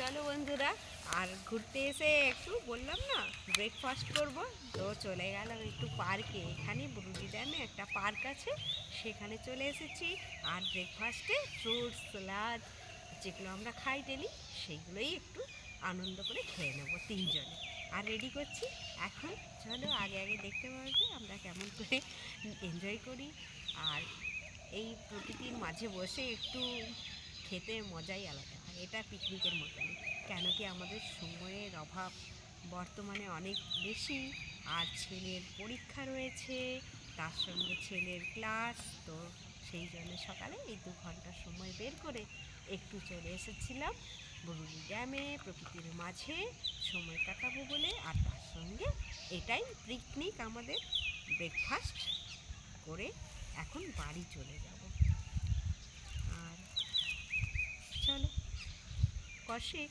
চলো বন্ধুরা, আর ঘুরতে এসে একটু বললাম না ব্রেকফাস্ট করব, তো চলে গেলাম একটু পার্কে। এখানে বুরুলি ড্যামে একটা পার্ক আছে, সেখানে চলে এসেছি। আর ব্রেকফাস্টে ফ্রুটস স্যালাড যেগুলো আমরা খাই ডেলি, সেইগুলোই একটু আনন্দ করে খেয়ে নেবো তিনজনে। আর রেডি করছি এখন। চলো আগে আগে দেখতে পারবে আমরা কেমন করে এনজয় করি। আর এই প্রকৃতির মাঝে বসে একটু খেতে মজাই আলাদা হয়, এটা পিকনিকের মতনই। কেন কি আমাদের সময়ের অভাব বর্তমানে অনেক বেশি, আর ছেলের পরীক্ষা রয়েছে, তার সঙ্গে ছেলের ক্লাস, তো সেই জন্য সকালে এই 2 ঘন্টা সময় বের করে একটু চলে এসেছিলাম বরুলি ড্যামে, প্রকৃতির মাঝে সময় কাটাবো বলে। আর তার সঙ্গে এটাই পিকনিক আমাদের। ব্রেকফাস্ট করে এখন বাড়ি চলে যাব। আর চলো কৌশিক।